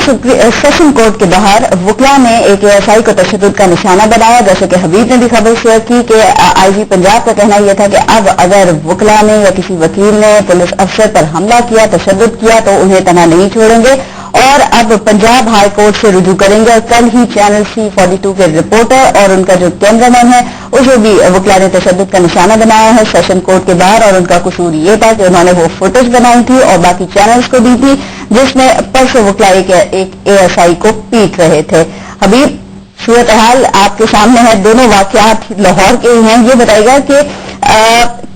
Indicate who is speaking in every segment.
Speaker 1: Session court के बाहर वकला ने एक ASI को तशद्दुद का निशाना बनाया। जैसे कि हबीब ने भी खबर शेयर की कि IG पंजाब का कहना यह था कि अब अगर वकला ने या किसी वकील ने पुलिस अफसर पर हमला किया, तशद्दुद किया, तो उन्हें तनहा नहीं छोड़ेंगे और अब पंजाब हाई कोर्ट से रुजू करेंगे। और कल ही चैनल C42 के रिपोर्टर और उनका जो कैमरामैन है उसे भी वकला ने तशद्दुद का निशाना बनाया है सेशन कोर्ट के बाहर। और उनका कसूर ये था कि उन्होंने वो फुटेज बनाई थी और बाकी चैनल्स को दी थी जिसमें परसों वकला एक ASI को पीट रहे थे। हबीब, सूरत हाल आपके सामने है, दोनों वाकयात लाहौर के ही हैं। ये बताइएगा कि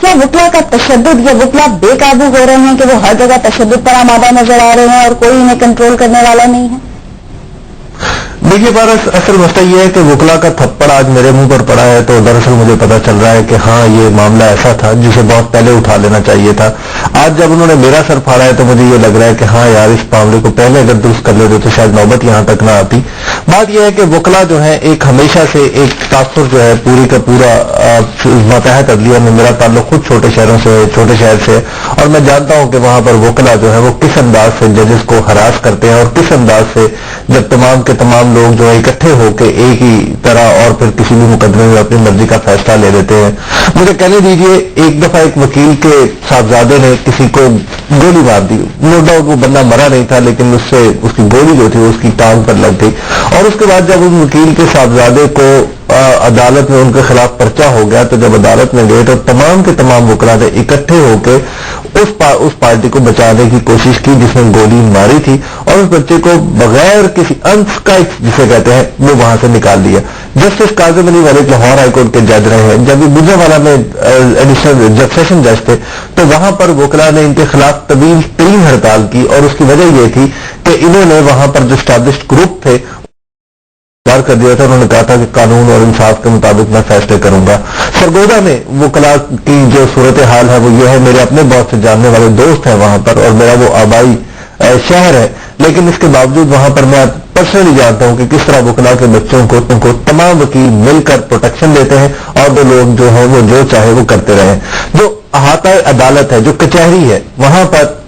Speaker 1: क्या वकला का तशद्दुद या वकला बेकाबू हो रहे हैं कि वो हर जगह तशद्दुद पर आमादा नजर आ रहे हैं और कोई इन्हें कंट्रोल करने वाला नहीं है?
Speaker 2: देखिए पारस, असल मसला ये है कि वकला का थप्पड़ आज मेरे मुंह पर पड़ा है तो दरअसल मुझे पता चल रहा है कि हाँ ये मामला ऐसा था जिसे बहुत पहले उठा लेना चाहिए था। आज जब उन्होंने मेरा सर फाड़ा है तो मुझे ये लग रहा है कि हाँ यार इस मामले को पहले अगर दुरुस्त कर लेते तो शायद नौबत यहाँ तक ना आती। बात यह है कि वकला जो है एक हमेशा से एक तासुर जो है पूरी का पूरा मातहत अदलिया में मेरा ताल्लुक खुद छोटे शहरों से, छोटे शहर से, और मैं जानता हूँ कि वहां पर वकला जो है वो किस अंदाज से जजेस को हरास करते हैं और किस अंदाज से जब तमाम के तमाम लोग जो है इकट्ठे होकर एक ही तरह और फिर किसी भी मुकदमे में अपनी मर्जी का फैसला ले लेते हैं। मुझे कहने दीजिए, एक दफा एक वकील के साहबजादे ने किसी को गोली मार दी। नो डाउट वो बंदा मरा नहीं था लेकिन उससे उसकी गोली जो थी उसकी टांग पर लग गई। और उसके बाद जब उस वकील के साहबजादे को अदालत में उनके खिलाफ पर्चा हो गया तो जब अदालत में गए तो तमाम के तमाम वकला ने इकट्ठे होकर उस पार्टी को बचाने की कोशिश की जिसने गोली मारी थी और उस बच्चे को बगैर किसी अंश का जिसे कहते हैं वो वहां से निकाल दिया। जस्टिस काजिम अली मलिक लाहौर हाईकोर्ट के जज रहे हैं। जब गुजरावाला में एडिशनल जब सेशन जज थे तो वहां पर वकला ने इनके खिलाफ तवील तरीन हड़ताल की और उसकी वजह यह थी कि इन्होंने वहां पर जो स्टैब्लिश्ड ग्रुप थे कर दिया था। उन्होंने कहा था कि कानून और इंसाफ के मुताबिक मैं फैसले करूंगा। सरगोदा में वकला की जो सूरत हाल है वो ये है, मेरे अपने बहुत से जानने वाले दोस्त हैं वहां पर और मेरा वो आबाई शहर है, लेकिन इसके बावजूद वहां पर मैं पर्सनली जानता हूं कि किस तरह वकला के बच्चों को उनको तमाम वकील मिलकर प्रोटेक्शन देते हैं और वो लोग जो है वो जो चाहे वो करते रहे। जो अहाता अदालत है, जो कचहरी है, वहां पर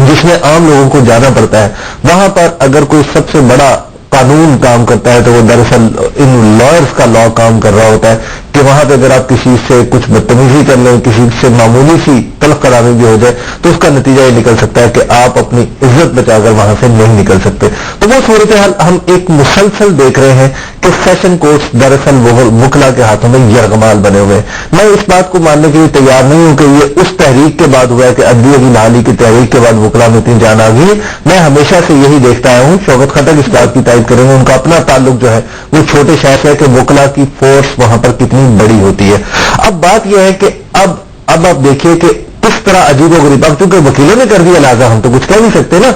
Speaker 2: जिसमें आम लोगों को जाना पड़ता है, वहां पर अगर कोई सबसे बड़ा कानून काम करता है तो वो दरअसल इन लॉयर्स का लॉ काम कर रहा होता है कि वहां पे अगर आप किसी से कुछ बदतमीजी कर लें, किसी से मामूली सी तल्ख कलामी भी हो जाए तो उसका नतीजा ये निकल सकता है कि आप अपनी इज्जत बचाकर वहां से नहीं निकल सकते। तो वो सूरत हाल हम एक मुसलसल देख रहे हैं कि सेशन कोर्ट्स दरअसल वकला के हाथों में यरगमाल बने हुए हैं। मैं इस बात को मानने के लिए तैयार नहीं हूं कि ये उस तहरीक के बाद हुआ है कि अदलिया की बहाली की तहरीक के बाद वकला में इतनी जान आ गई है। मैं हमेशा से यही देखता आया हूं, शौकत खट्टर इस बात की तारीफ करेंगे, उनका अपना ताल्लुक जो है वो छोटे शहर से है कि वकला की फोर्स वहां पर कितनी बड़ी होती है। अब बात यह है कि अब आप देखिए कि किस तरह अजीबोगरीब, अब चूंकि वकीलों ने कर दिया लिहाजा हम तो कुछ कह नहीं सकते ना।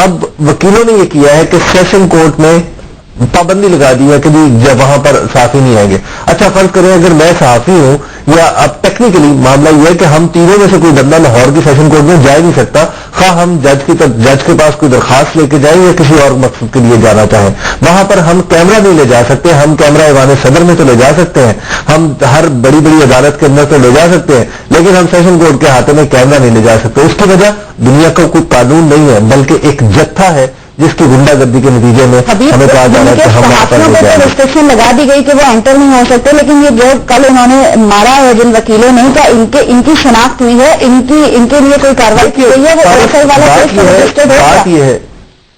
Speaker 2: अब वकीलों ने यह किया है कि सेशन कोर्ट में पाबंदी लगा दी है कि जब वहां पर सहाफी नहीं आएंगे। अच्छा फर्ज करें अगर मैं सहाफी हूं या अब टेक्निकली मामला यह है कि हम तीनों में से कोई बंदा लाहौर की सेशन कोर्ट में जा ही नहीं सकता, खा हम जज के पास कोई दरखास्त लेके जाएं या किसी और मकसद के लिए जाना चाहें। वहां पर हम कैमरा नहीं ले जा सकते, हम कैमरा ईवान सदर में तो ले जा सकते हैं, हम हर बड़ी बड़ी अदालत के अंदर तो ले जा सकते हैं, लेकिन हम सेशन कोर्ट के हाथों में कैमरा नहीं ले जा सकते। उसकी वजह दुनिया का कोई कानून नहीं है बल्कि एक जत्था है जिसकी गुंडागर्दी के नतीजे में हमें कहा जा रहा है कि हम
Speaker 1: रिस्ट्रिक्शन लगा दी गई कि वो एंटर नहीं हो सकते। लेकिन ये जो कल उन्होंने मारा है जिन वकीलों ने, क्या इनकी शनाख्त हुई है, इनके लिए कोई कार्रवाई की गई है? वो ASI वाला
Speaker 2: बात यह है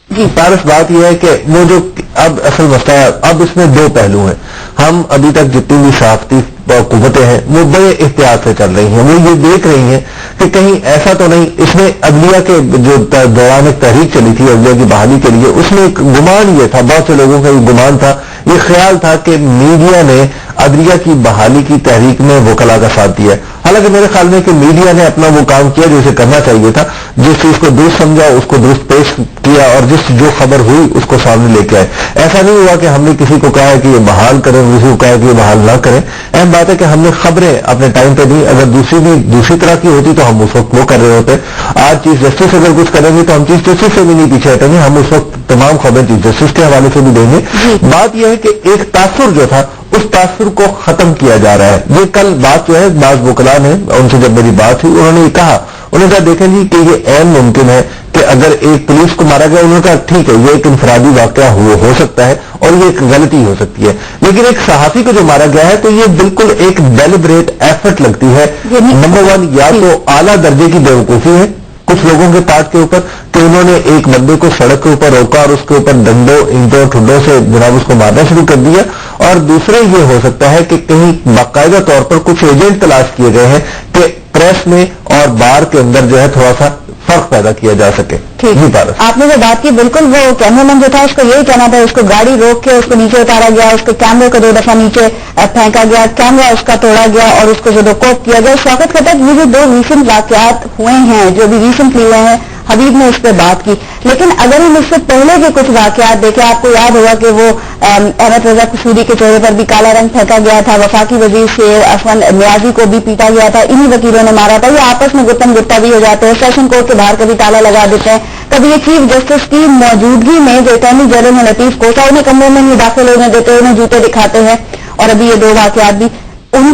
Speaker 2: जी पारस, बात यह है कि वो जो अब असल मसला है, अब इसमें दो पहलू हैं। हम अभी तक जितनी भी सहाफती कुव्वतें हैं वो बड़े एहतियात से चल रही हैं, वो ये देख रही हैं कि कहीं ऐसा तो नहीं। इसमें अदलिया के जो दौरान एक तहरीक चली थी अदलिया की बहाली के लिए, उसमें एक गुमान ये था, बहुत से लोगों का ये गुमान था, ये ख्याल था कि मीडिया ने अदलिया की बहाली की तहरीक में वकला का साथ दिया। हालांकि मेरे ख्याल में कि मीडिया ने अपना वो काम किया जो उसे करना चाहिए था, जिस चीज को दुरुस्त समझा उसको दुरुस्त पेश किया और जो खबर हुई उसको सामने लेके आए। ऐसा नहीं हुआ कि हमने किसी को कहा है कि ये बहाल करें, किसी को कहा है कि ये बहाल ना करें। अहम बात है कि हमने खबरें अपने टाइम पे दी, अगर दूसरी तरह की होती तो हम उस वक्त वो कर रहे होते। आज चीफ जस्टिस अगर कुछ करेंगे तो हम चीफ जस्टिस से भी नहीं पीछे हटेंगे, हम उस वक्त तमाम खबरें चीफ जस्टिस के हवाले से भी देंगे। बात यह है कि एक तासुर जो था उस तासुर को खत्म किया जा रहा है। ये कल बात जो है बाज वकला ने, उनसे जब मेरी बात हुई, उन्होंने कहा, उन्होंने कहा देखें जी कि ये ऐन मुमकिन है कि اگر ایک پولیس کو مارا گیا انہوں نے کہا ٹھیک ہے یہ ایک انفرادی واقعہ ہو سکتا ہے اور یہ ایک غلطی ہو سکتی ہے، لیکن ایک صحافی کو جو مارا گیا ہے تو یہ بالکل ایک ڈیلیبریٹ ایفرٹ لگتی ہے۔ نمبر 1 یا تو اعلیٰ درجے کی بیوقوفی ہے کچھ لوگوں کے پارٹ کے اوپر کہ انہوں نے ایک بندے کو سڑک کے اوپر روکا اور اس کے اوپر ڈنڈوں اینٹوں ٹھڈوں سے جناب اس کو مارنا شروع کر دیا، اور دوسرے یہ ہو سکتا ہے کہ کہیں باقاعدہ طور پر کچھ ایجنٹ تلاش کیے گئے ہیں کہ پریس میں اور بار کے اندر جو ہے تھوڑا سا فرق پیدا کیا جا سکے۔
Speaker 1: آپ نے جو بات کی بالکل وہ کیمرہ مین جو تھا اس کو یہی کہنا تھا، اس کو گاڑی روک کے اس کو نیچے اتارا گیا، اس کے کیمرے کو 2 دفعہ نیچے پھینکا گیا، کیمرہ اس کا توڑا گیا اور اس کو جو کوپ کیا گیا۔ شوکت کہتا ہے یہ جو 2 ریسنٹ واقعات ہوئے ہیں جو بھی ریسنٹلی ہوئے ہیں، حبیب نے اس پہ بات کی، لیکن اگر ہم اس سے پہلے کے کچھ واقعات دیکھیں، آپ کو یاد ہوگا کہ وہ احمد رضا قصوری کے چہرے پر بھی کالا رنگ پھینکا گیا تھا، وفاقی وزیر شیر افغان نیازی کو بھی پیٹا گیا تھا، انہی وکیلوں نے مارا تھا، یہ آپس میں گتم گتا بھی ہو جاتے ہیں، سیشن کورٹ کے باہر کبھی تالا لگا دیتے ہیں، کبھی یہ چیف جسٹس کی موجودگی میں جو اٹارنی جنرل ہیں لطیف کوسا انہیں کمرے میں نہیں داخل ہونے دیتے، انہیں جوتے دکھاتے ہیں، اور ابھی یہ 2 واقعات بھی ان